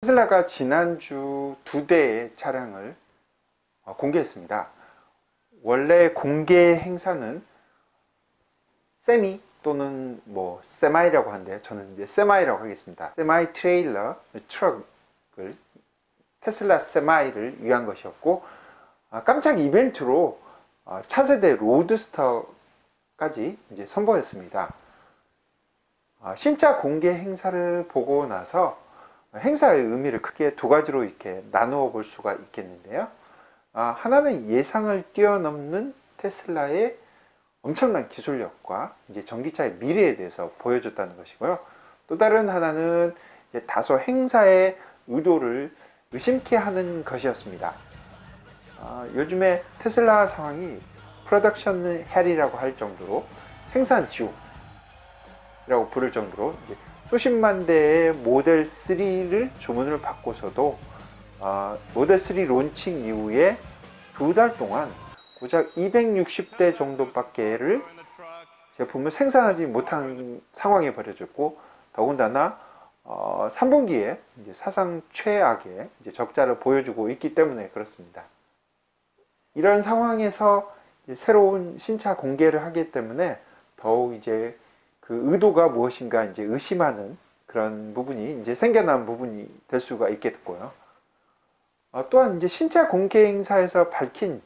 테슬라가 지난주 2대의 차량을 공개했습니다. 원래 공개 행사는 세미 또는 세마이라고 하는데 저는 이제 세마이라고 하겠습니다. 세마이 트레일러 트럭을 테슬라 세마이를 위한 것이었고, 깜짝 이벤트로 차세대 로드스터까지 이제 선보였습니다. 신차 공개 행사를 보고 나서 행사의 의미를 크게 두 가지로 이렇게 나누어 볼 수가 있겠는데요. 하나는 예상을 뛰어넘는 테슬라의 엄청난 기술력과 이제 전기차의 미래에 대해서 보여줬다는 것이고요. 또 다른 하나는 다소 행사의 의도를 의심케 하는 것이었습니다. 요즘에 테슬라 상황이 프로덕션 헬이라고 할 정도로 생산 지옥이라고 부를 정도로 수십만 대의 모델 3를 주문을 받고서도 모델 3 론칭 이후에 2달 동안 고작 260대 정도밖에 제품을 생산하지 못한 상황에 벌어졌고, 더군다나 3분기에 사상 최악의 적자를 보여주고 있기 때문에 그렇습니다. 이런 상황에서 새로운 신차 공개를 하기 때문에 더욱 그 의도가 무엇인가 의심하는 그런 부분이 생겨난 부분이 될 수가 있겠고요. 또한 신차 공개 행사에서 밝힌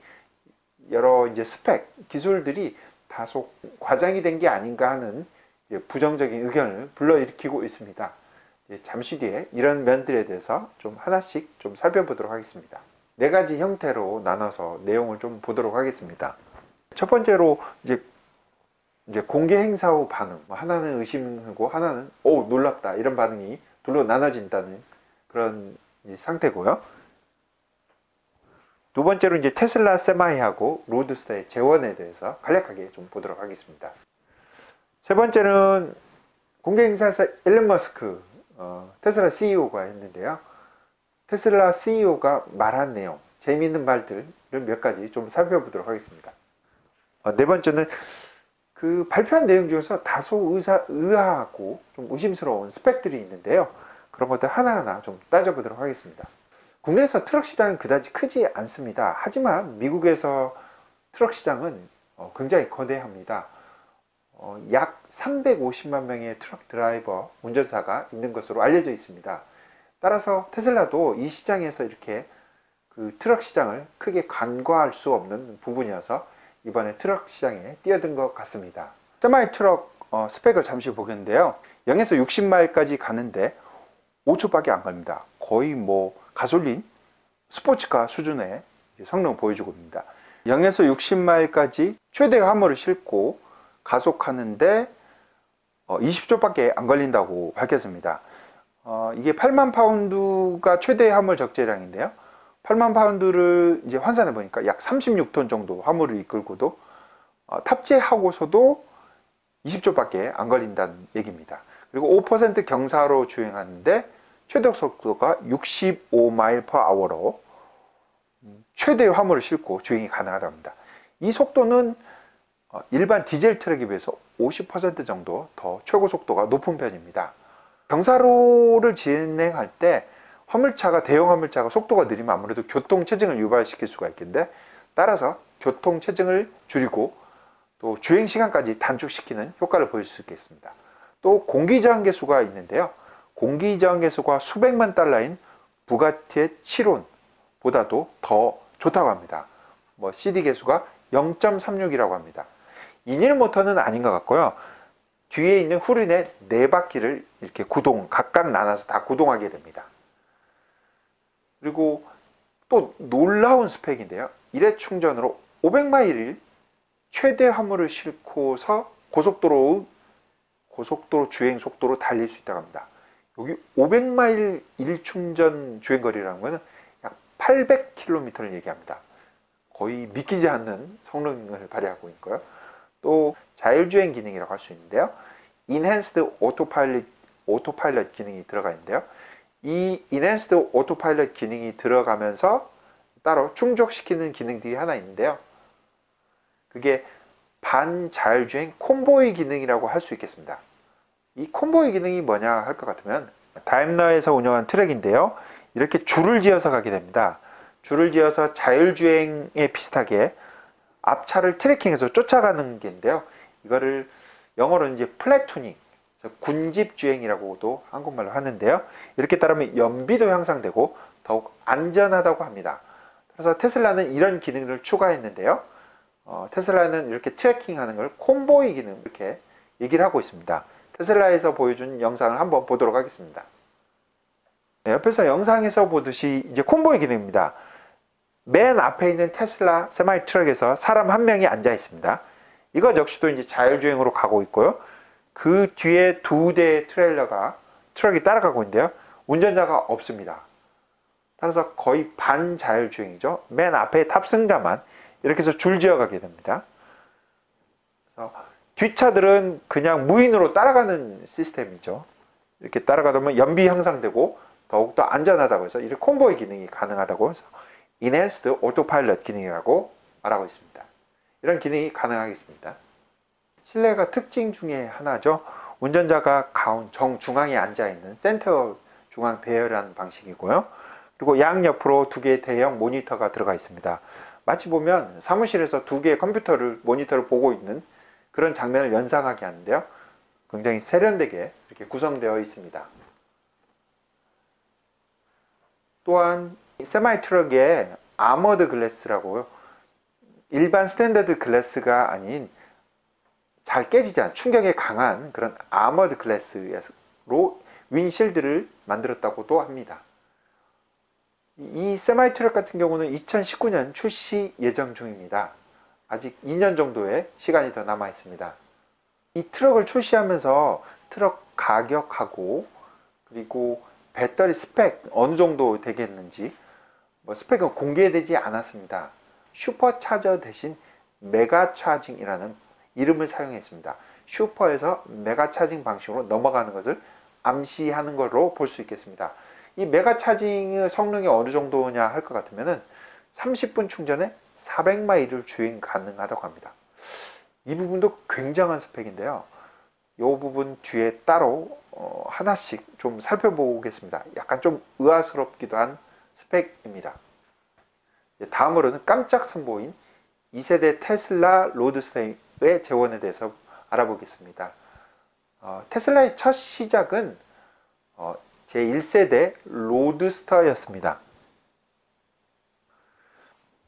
여러 스펙 기술들이 다소 과장이 된 게 아닌가 하는 부정적인 의견을 불러일으키고 있습니다. 잠시 뒤에 이런 면들에 대해서 좀 하나씩 좀 살펴보도록 하겠습니다. 네 가지 형태로 나눠서 내용을 좀 보도록 하겠습니다. 첫 번째로 공개 행사 후 반응, 하나는 의심하고 하나는 오 놀랍다, 이런 반응이 둘로 나눠진다는 그런 상태고요. 두 번째로 테슬라 세마이하고 로드스터의 재원에 대해서 간략하게 좀 보도록 하겠습니다. 세 번째는 공개 행사에서 일론 머스크 테슬라 CEO가 했는데요. 테슬라 CEO가 말한 내용, 재미있는 말들을 몇 가지 좀 살펴보도록 하겠습니다. 네 번째는 그 발표한 내용 중에서 다소 의아하고 좀 의심스러운 스펙들이 있는데요. 그런 것들 하나하나 좀 따져보도록 하겠습니다. 국내에서 트럭 시장은 그다지 크지 않습니다. 하지만 미국에서 트럭 시장은 굉장히 거대합니다. 약 350만 명의 트럭 드라이버, 운전사가 있는 것으로 알려져 있습니다. 따라서 테슬라도 이 시장에서 이렇게 그 트럭 시장을 크게 간과할 수 없는 부분이어서 이번에 트럭 시장에 뛰어든 것 같습니다. 세마이 트럭 스펙을 잠시 보겠는데요. 0에서 60마일까지 가는데 5초밖에 안 갑니다. 거의 가솔린 스포츠카 수준의 성능을 보여주고 있습니다. 0에서 60마일까지 최대 화물을 싣고 가속하는데 20초밖에 안 걸린다고 밝혔습니다. 이게 8만 파운드가 최대 화물 적재량인데요. 8만 파운드를 환산해 보니까 약 36톤 정도 화물을 이끌고도 탑재하고서도 20초밖에 안 걸린다는 얘기입니다. 그리고 5% 경사로 주행하는데 최대 속도가 65마일/아워로 최대 화물을 싣고 주행이 가능하답니다. 이 속도는 일반 디젤 트럭에 비해서 50% 정도 더 최고 속도가 높은 편입니다. 경사로를 진행할 때 대형 화물차가 속도가 느리면 아무래도 교통체증을 유발시킬 수가 있겠는데, 따라서 교통체증을 줄이고 또 주행시간까지 단축시키는 효과를 보일 수 있겠습니다. 또 공기저항계수가 있는데요. 공기저항계수가 수백만 달러인 부가티의 치론보다도 더 좋다고 합니다. CD 계수가 0.36이라고 합니다. 2일 모터는 아닌 것 같고요. 뒤에 있는 후륜의 4바퀴를 이렇게 각각 나눠서 다 구동하게 됩니다. 그리고 또 놀라운 스펙인데요. 일회 충전으로 500마일을 최대 화물을 싣고서 고속도로 주행 속도로 달릴 수 있다고 합니다. 여기 500마일 일충전 주행거리라는 것은 약 800km를 얘기합니다. 거의 믿기지 않는 성능을 발휘하고 있고요. 또 자율주행 기능이라고 할 수 있는데요. Enhanced Autopilot 기능이 들어가 있는데요. 이 Enhanced Autopilot 기능이 들어가면서 따로 충족시키는 기능들이 하나 있는데요. 그게 반자율주행 콤보이 기능이라고 할 수 있겠습니다. 이 콤보이 기능이 뭐냐 할 것 같으면 다임러에서 운영한 트랙인데요. 이렇게 줄을 지어서 가게 됩니다. 줄을 지어서 자율주행에 비슷하게 앞차를 트래킹해서 쫓아가는 게인데요. 이거를 영어로는 이제 플래투닝, 군집주행이라고도 한국말로 하는데요. 이렇게 따르면 연비도 향상되고 더욱 안전하다고 합니다. 그래서 테슬라는 이런 기능을 추가했는데요. 테슬라는 이렇게 트래킹하는 걸 콤보이 기능 이렇게 얘기를 하고 있습니다. 테슬라에서 보여준 영상을 한번 보도록 하겠습니다. 네, 옆에서 영상에서 보듯이 이제 콤보이 기능입니다. 맨 앞에 있는 테슬라 세마이 트럭에서 사람 한 명이 앉아 있습니다. 이것 역시도 이제 자율주행으로 가고 있고요. 그 뒤에 두 대의 트럭이 따라가고 있는데요. 운전자가 없습니다. 따라서 거의 반자율주행이죠. 맨 앞에 탑승자만 이렇게 해서 줄지어 가게 됩니다. 그래서 뒷차들은 그냥 무인으로 따라가는 시스템이죠. 이렇게 따라가다 보면 연비 향상되고 더욱더 안전하다고 해서 이렇게 콤보이 기능이 가능하다고 해서 Enhanced Autopilot 기능이라고 말하고 있습니다. 이런 기능이 가능하겠습니다. 실내가 특징 중에 하나죠. 운전자가 정중앙에 앉아있는 센터 중앙 배열하는 방식이고요. 그리고 양옆으로 두 개의 대형 모니터가 들어가 있습니다. 마치 보면 사무실에서 두 개의 모니터를 보고 있는 그런 장면을 연상하게 하는데요. 굉장히 세련되게 이렇게 구성되어 있습니다. 또한 세마이 트럭의 아머드 글래스라고요. 일반 스탠더드 글래스가 아닌 잘 깨지지 않은 충격에 강한 그런 아머드 글래스로 윈실드를 만들었다고도 합니다. 이 세마이 트럭 같은 경우는 2019년 출시 예정 중입니다. 아직 2년 정도의 시간이 더 남아 있습니다. 이 트럭을 출시하면서 트럭 가격하고 그리고 배터리 스펙 어느 정도 되겠는지 스펙은 공개되지 않았습니다. 슈퍼차저 대신 메가차징이라는 이름을 사용했습니다. 슈퍼에서 메가차징 방식으로 넘어가는 것을 암시하는 걸로 볼 수 있겠습니다. 이 메가차징의 성능이 어느 정도냐 할 것 같으면 30분 충전에 400마일을 주행 가능하다고 합니다. 이 부분도 굉장한 스펙인데요. 이 부분 뒤에 따로 하나씩 좀 살펴보겠습니다. 약간 좀 의아스럽기도 한 스펙입니다. 다음으로는 깜짝 선보인 2세대 테슬라 로드스터의 재원에 대해서 알아보겠습니다. 테슬라의 첫 시작은 제1세대 로드스터였습니다.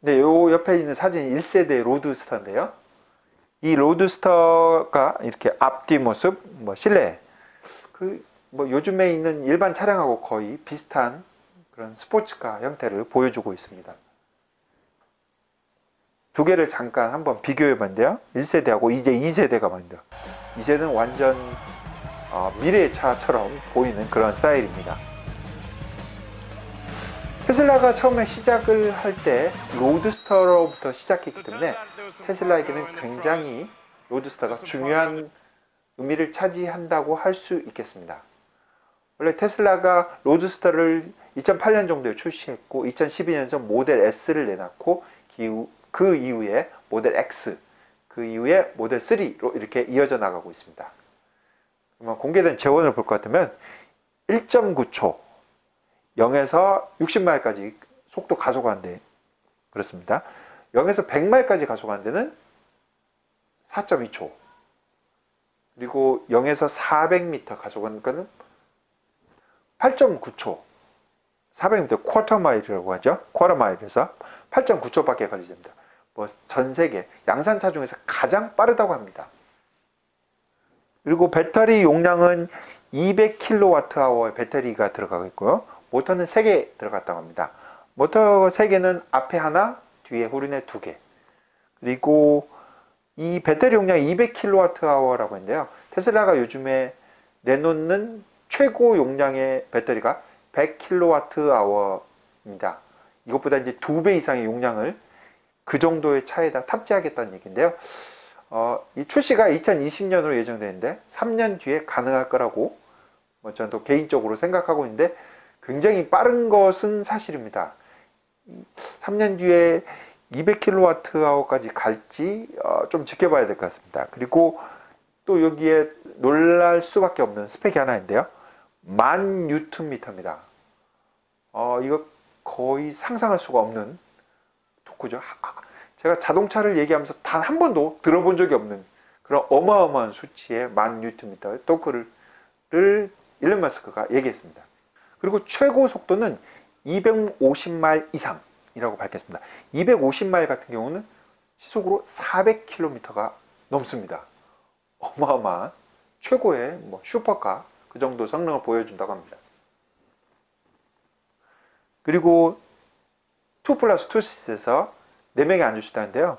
네, 요 옆에 있는 사진이 1세대 로드스터인데요. 이 로드스터가 이렇게 앞뒤 모습, 실내, 요즘에 있는 일반 차량하고 거의 비슷한 그런 스포츠카 형태를 보여주고 있습니다. 두 개를 잠깐 한번 비교해 봤는데요. 1세대하고 이제 2세대가 말입니다. 2세대는 완전 미래의 차처럼 보이는 그런 스타일입니다. 테슬라가 처음에 시작을 할 때 로드스터로부터 시작했기 때문에 테슬라에게는 굉장히 로드스터가 중요한 의미를 차지한다고 할 수 있겠습니다. 원래 테슬라가 로드스터를 2008년 정도에 출시했고 2012년에 모델 S를 내놨고 그 이후에 모델 X, 그 이후에 모델 3로 이렇게 이어져 나가고 있습니다. 그러면 공개된 재원을 볼 것 같으면 1.9초 0에서 60마일까지 속도 가속하는데 그렇습니다. 0에서 100마일까지 가속하는 데는 4.2초, 그리고 0에서 400m 가속하는 거는 8.9초, 400m 쿼터 마일이라고 하죠. 쿼터 마일에서 8.9초밖에 걸리지 않습니다. 전 세계 양산차 중에서 가장 빠르다고 합니다. 그리고 배터리 용량은 200kWh의 배터리가 들어가고 있고요. 모터는 3개 들어갔다고 합니다. 모터 3개는 앞에 하나, 뒤에 후륜에 2개. 그리고 이 배터리 용량이 200kWh라고 했는데요. 테슬라가 요즘에 내놓는 최고 용량의 배터리가 100kWh입니다. 이것보다 이제 2배 이상의 용량을 그 정도의 차에다 탑재하겠다는 얘기인데요. 이 출시가 2020년으로 예정되는데 3년 뒤에 가능할 거라고 저는 또 개인적으로 생각하고 있는데 굉장히 빠른 것은 사실입니다. 3년 뒤에 200kWh까지 갈지 좀 지켜봐야 될 것 같습니다. 그리고 또 여기에 놀랄 수밖에 없는 스펙이 하나 있는데요. 10,000Nm입니다. 이거 거의 상상할 수가 없는 토크죠. 제가 자동차를 얘기하면서 단 한 번도 들어본 적이 없는 그런 어마어마한 수치의 10,000Nm 토크를 일론 머스크가 얘기했습니다. 그리고 최고 속도는 250마일 이상이라고 밝혔습니다. 250마일 같은 경우는 시속으로 400km가 넘습니다. 어마어마한 최고의 슈퍼카 그 정도 성능을 보여준다고 합니다. 그리고 2+2 시트에서 4명이 앉을 수 있다는데요.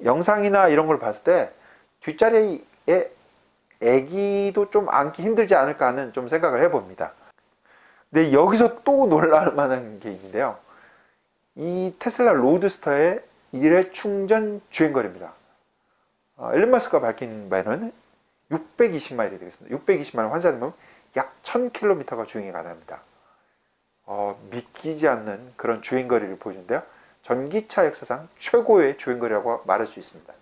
영상이나 이런 걸 봤을 때 뒷자리에 애기도 좀 앉기 힘들지 않을까 하는 좀 생각을 해봅니다. 근데 여기서 또 놀랄 만한 게 있는데요. 이 테슬라 로드스터의 일회 충전 주행거리입니다. 일론 머스크가 밝힌 바에는 620마일이 되겠습니다. 620마일 환산하면 약 1000km가 주행이 가능합니다. 믿기지 않는 그런 주행거리를 보여주는데요. 전기차 역사상 최고의 주행거리라고 말할 수 있습니다.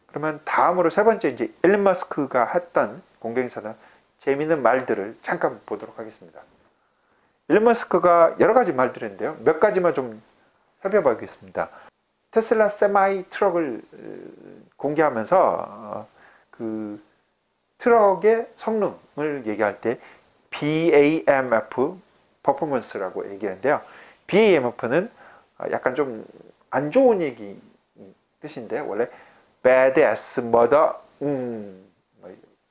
그러면 다음으로 세 번째 이제 일론 머스크가 했던 공개행사는 재미있는 말들을 잠깐 보도록 하겠습니다. 일론 머스크가 여러 가지 말들을 했는데요. 몇 가지만 좀 살펴보겠습니다. 테슬라 세마이 트럭을 공개하면서 그 트럭의 성능을 얘기할 때 BAMF 퍼포먼스라고 얘기하는데요. BAMF는 약간 좀 안 좋은 얘기 뜻인데 원래 bad as mother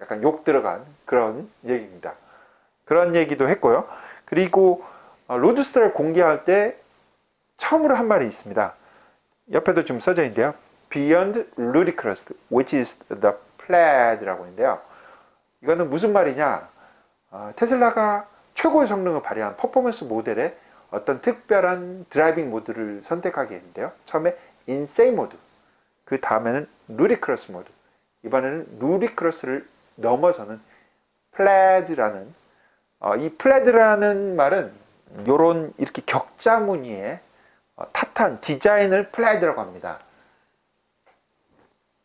약간 욕 들어간 그런 얘기입니다. 그런 얘기도 했고요. 그리고 로드스터를 공개할 때 처음으로 한 말이 있습니다. 옆에도 좀 써져 있는데요. Beyond ludicrous, which is the plaid라고 있는데요. 이거는 무슨 말이냐? 테슬라가 최고의 성능을 발휘한 퍼포먼스 모델의 어떤 특별한 드라이빙 모드를 선택하게 했는데요. 처음에 insane 모드, 그 다음에는 ludicrous 모드, 이번에는 ludicrous를 넘어서는 plaid라는 이 plaid라는 말은 요런 이렇게 격자 무늬의 탓한 디자인을 plaid라고 합니다.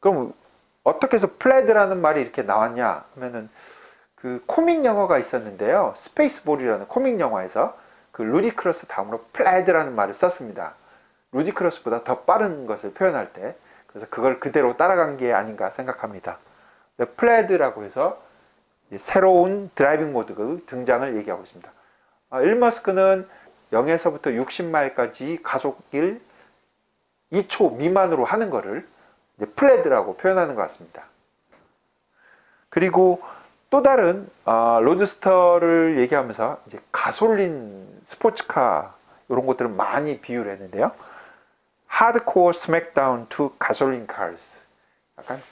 그럼 어떻게 해서 plaid라는 말이 이렇게 나왔냐 하면은 그 코믹 영화가 있었는데요. 스페이스볼이라는 코믹 영화에서 그 루디크러스 다음으로 plaid라는 말을 썼습니다. 루디크러스보다 더 빠른 것을 표현할 때, 그래서 그걸 그대로 따라간 게 아닌가 생각합니다. plaid라고 해서 새로운 드라이빙 모드 등장을 얘기하고 있습니다. 일론 머스크는 0에서부터 60마일까지 가속을 2초 미만으로 하는 것을 plaid라고 표현하는 것 같습니다. 그리고 또 다른 로드스터를 얘기하면서 이제 가솔린 스포츠카 이런 것들을 많이 비유를 했는데요. Hardcore smackdown to gasoline cars. 약간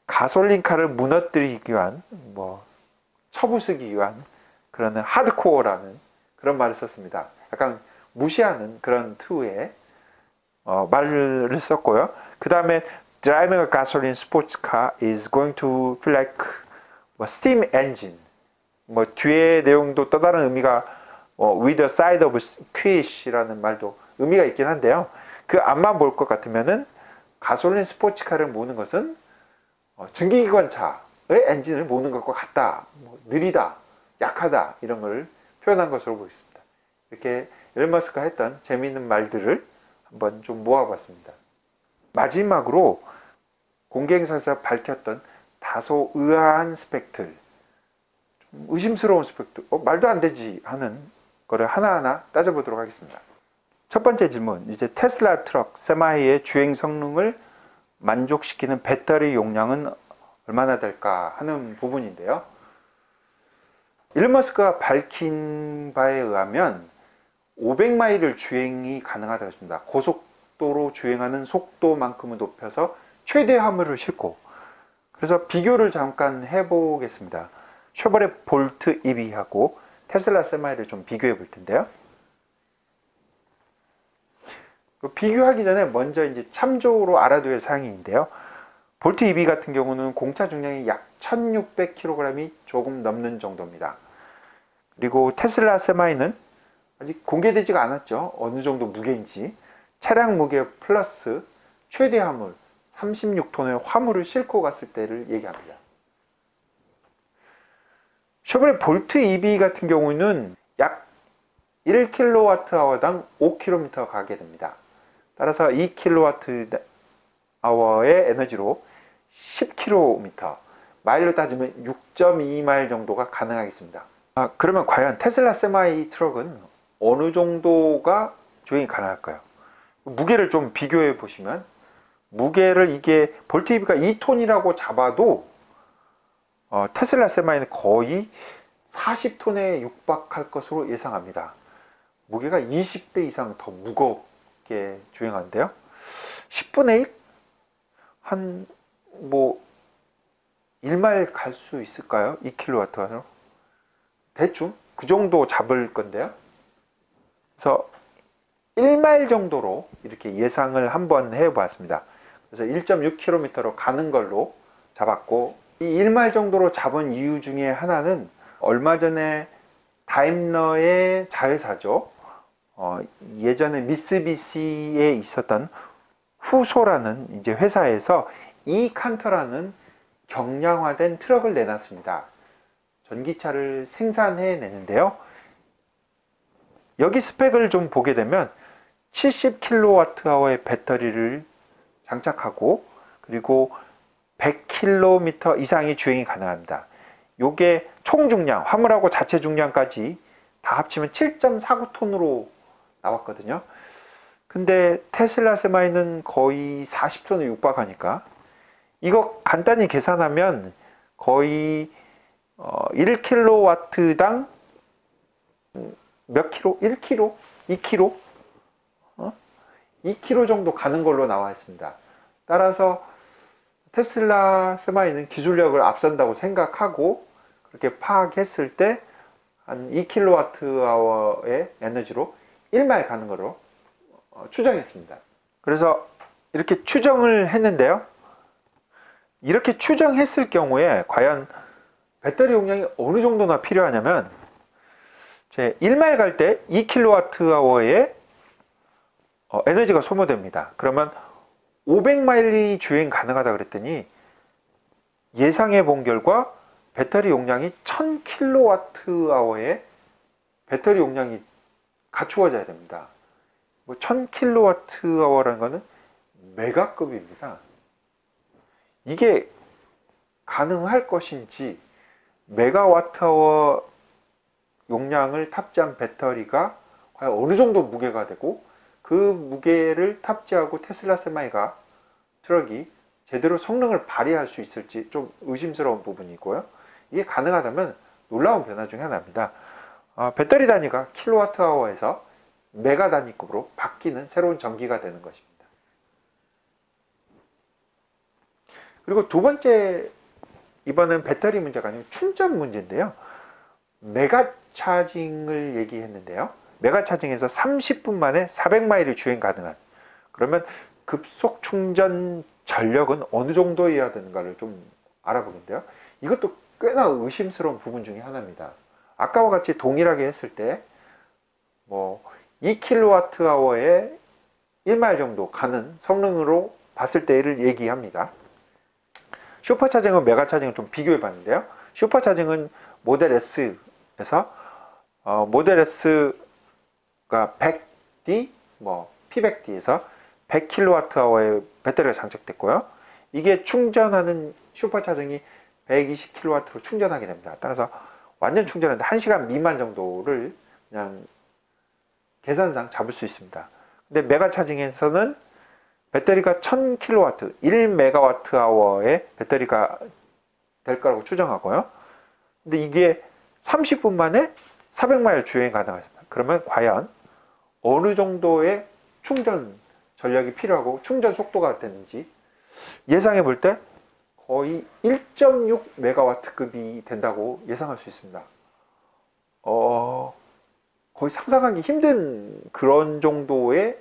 가솔린 카를 무너뜨리기 위한 쳐부수기 위한 그런 하드코어라는 그런 말을 썼습니다. 약간 무시하는 그런 투의 말을 썼고요. 그 다음에 driving a gasoline sports car is going to feel like steam engine. 뒤에 내용도 또 다른 의미가 with a side of squish이라는 말도 의미가 있긴 한데요. 그 앞만 볼 것 같으면은 가솔린 스포츠카를 모는 것은 증기기관차의 엔진을 모는 것과 같다, 느리다, 약하다 이런 걸 표현한 것으로 보겠습니다. 이렇게 일론 머스크가 했던 재미있는 말들을 한번 좀 모아봤습니다. 마지막으로 공개행사에서 밝혔던 다소 의아한 스펙들, 좀 의심스러운 스펙들, 말도 안 되지 하는 거를 하나하나 따져보도록 하겠습니다. 첫 번째 질문, 이제 테슬라 트럭 세마이의 주행 성능을 만족시키는 배터리 용량은 얼마나 될까 하는 부분인데요. 일론 머스크가 밝힌 바에 의하면 500마일을 주행이 가능하다고 했습니다. 고속도로 주행하는 속도만큼은 높여서 최대 화물을 싣고, 그래서 비교를 잠깐 해보겠습니다. 쉐보레 볼트 EV하고 테슬라 세마이를 좀 비교해 볼 텐데요. 비교하기 전에 먼저 이제 참조로 알아둬야 할 사항인데요. 볼트 EV 같은 경우는 공차 중량이 약 1600kg이 조금 넘는 정도입니다. 그리고 테슬라 세마이는 아직 공개되지가 않았죠. 어느 정도 무게인지. 차량 무게 플러스 최대 화물 36톤의 화물을 싣고 갔을 때를 얘기합니다. 쉐보레 볼트 EV 같은 경우는 약 1kWh당 5km 가게 됩니다. 따라서 2kWh의 에너지로 10km, 마일로 따지면 6.2마일 정도가 가능하겠습니다. 그러면 과연 테슬라 세마이 트럭은 어느 정도가 주행이 가능할까요? 무게를 좀 비교해 보시면, 무게를 이게 볼트 EV가 2톤이라고 잡아도 테슬라 세마이는 거의 40톤에 육박할 것으로 예상합니다. 무게가 20배 이상 더 무겁게 주행하는데요. 10분의 1? 한 뭐 1마일 갈 수 있을까요? 2kWh로? 대충 그 정도 잡을 건데요. 그래서 1마일 정도로 이렇게 예상을 한번 해봤습니다. 그래서 1.6km로 가는 걸로 잡았고, 이 1마일 정도로 잡은 이유 중에 하나는 얼마 전에 다임러의 자회사죠. 예전에 미쓰비시에 있었던 후소라는 이제 회사에서 이칸터라는 경량화된 트럭을 내놨습니다. 전기차를 생산해 내는데요. 여기 스펙을 좀 보게 되면 70kWh의 배터리를 장착하고, 그리고 100km 이상의 주행이 가능합니다. 요게 총 중량, 화물하고 자체 중량까지 다 합치면 7.49톤으로 나왔거든요. 근데 테슬라 세마이는 거의 40톤에 육박하니까, 이거 간단히 계산하면 거의 1kW당 몇 킬로? 1kg? 2kg? 2kg 정도 가는 걸로 나와 있습니다. 따라서 테슬라 세마이는 기술력을 앞선다고 생각하고 그렇게 파악했을 때 한 2kWh의 에너지로 1마일 가는 걸로 추정했습니다. 그래서 이렇게 추정을 했는데요. 이렇게 추정했을 경우에 과연 배터리 용량이 어느 정도나 필요하냐면, 제 1마일 갈 때 2kWh의 에너지가 소모됩니다. 그러면 500마일이 주행 가능하다 그랬더니, 예상해 본 결과 배터리 용량이 1000kWh의 배터리 용량이 갖추어져야 됩니다. 1000kWh라는 것은 메가급입니다. 이게 가능할 것인지, 메가와트아워 용량을 탑재한 배터리가 과연 어느 정도 무게가 되고, 그 무게를 탑재하고 테슬라 세마이가 트럭이 제대로 성능을 발휘할 수 있을지 좀 의심스러운 부분이고요. 이게 가능하다면 놀라운 변화 중에 하나입니다. 배터리 단위가 킬로와트아워에서 메가 단위급으로 바뀌는 새로운 전기가 되는 것입니다. 그리고 두 번째, 이번엔 배터리 문제가 아니고 충전 문제인데요. 메가 차징을 얘기했는데요. 메가 차징에서 30분 만에 400마일이 주행 가능한, 그러면 급속 충전 전력은 어느 정도여야 되는가를 좀 알아보는데요. 이것도 꽤나 의심스러운 부분 중에 하나입니다. 아까와 같이 동일하게 했을 때 2kWh의 1마일 정도 가는 성능으로 봤을 때를 얘기합니다. 슈퍼차징과 메가차징을 좀 비교해 봤는데요. 슈퍼차징은 모델 S에서 모델 S가 100D, P100D에서 100kWh의 배터리가 장착됐고요. 이게 충전하는 슈퍼차징이 120kW로 충전하게 됩니다. 따라서 완전 충전하는데 1시간 미만 정도를 그냥 계산상 잡을 수 있습니다. 근데 메가차징에서는 배터리가 1000kW, 1MWh의 배터리가 될 거라고 추정하고요. 근데 이게 30분 만에 400마일 주행이 가능하십니다. 그러면 과연 어느 정도의 충전 전력이 필요하고 충전 속도가 되는지 예상해 볼 때 거의 1.6MW급이 된다고 예상할 수 있습니다. 거의 상상하기 힘든 그런 정도의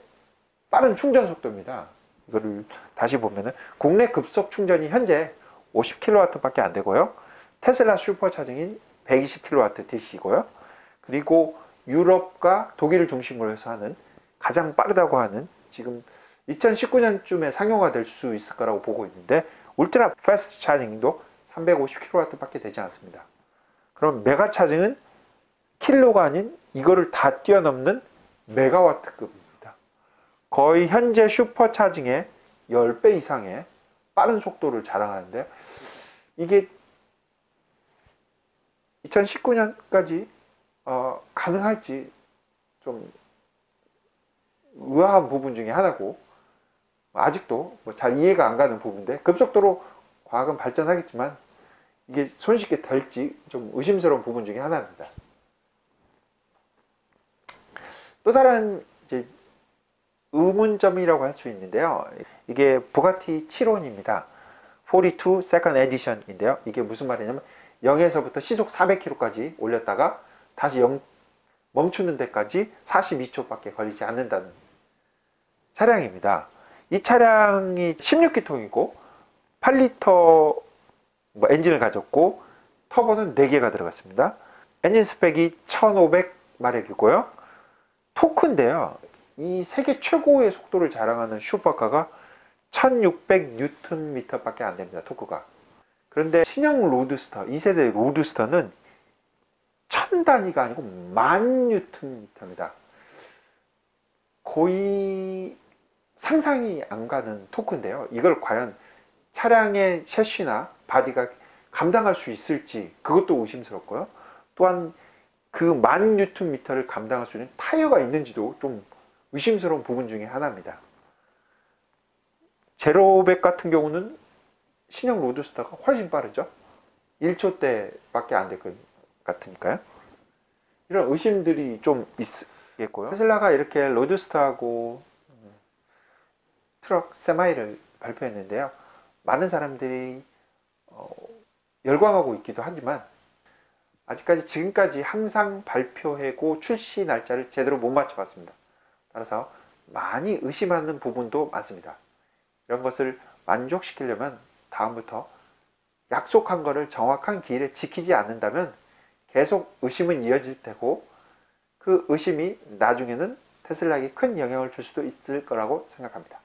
빠른 충전 속도입니다. 이거를 다시 보면은 국내 급속 충전이 현재 50kW 밖에 안 되고요. 테슬라 슈퍼차징이 120kW DC고요. 그리고 유럽과 독일을 중심으로 해서 하는 가장 빠르다고 하는, 지금 2019년쯤에 상용화 될 수 있을 거라고 보고 있는데, 울트라 패스트 차징도 350kW 밖에 되지 않습니다. 그럼 메가 차징은 킬로가 아닌 이거를 다 뛰어넘는 메가와트급입니다. 거의 현재 슈퍼 차징의 10배 이상의 빠른 속도를 자랑하는데, 이게 2019년까지 가능할지 좀 의아한 부분 중에 하나고, 아직도 잘 이해가 안 가는 부분인데, 급속도로 과학은 발전하겠지만 이게 손쉽게 될지 좀 의심스러운 부분 중에 하나입니다. 또 다른 이제 의문점이라고 할 수 있는데요. 이게 부가티 치론입니다. 42 Second Edition인데요. 이게 무슨 말이냐면 0에서부터 시속 400km까지 올렸다가 다시 멈추는 데까지 42초밖에 걸리지 않는다는 차량입니다. 이 차량이 16기통이고 8리터 엔진을 가졌고 터보는 4개가 들어갔습니다. 엔진 스펙이 1500마력이고요. 토크인데요. 이 세계 최고의 속도를 자랑하는 슈퍼카가 1600Nm 밖에 안 됩니다. 토크가. 그런데 신형 로드스터, 2세대 로드스터는 1000단위가 아니고 10,000Nm입니다. 거의 상상이 안 가는 토크인데요. 이걸 과연 차량의 셰시나 바디가 감당할 수 있을지 그것도 의심스럽고요. 또한 그 10,000Nm를 감당할 수 있는 타이어가 있는지도 좀 의심스러운 부분 중에 하나입니다. 제로백 같은 경우는 신형 로드스터가 훨씬 빠르죠. 1초대밖에 안 될 것 같으니까요. 이런 의심들이 좀 있겠고요. 테슬라가 이렇게 로드스터하고 트럭, 세마이를 발표했는데요. 많은 사람들이 열광하고 있기도 하지만 아직까지 지금까지 항상 발표하고 출시 날짜를 제대로 못 맞춰봤습니다. 따라서 많이 의심하는 부분도 많습니다. 이런 것을 만족시키려면 다음부터 약속한 것을 정확한 기일에 지키지 않는다면 계속 의심은 이어질 테고, 그 의심이 나중에는 테슬라에게 큰 영향을 줄 수도 있을 거라고 생각합니다.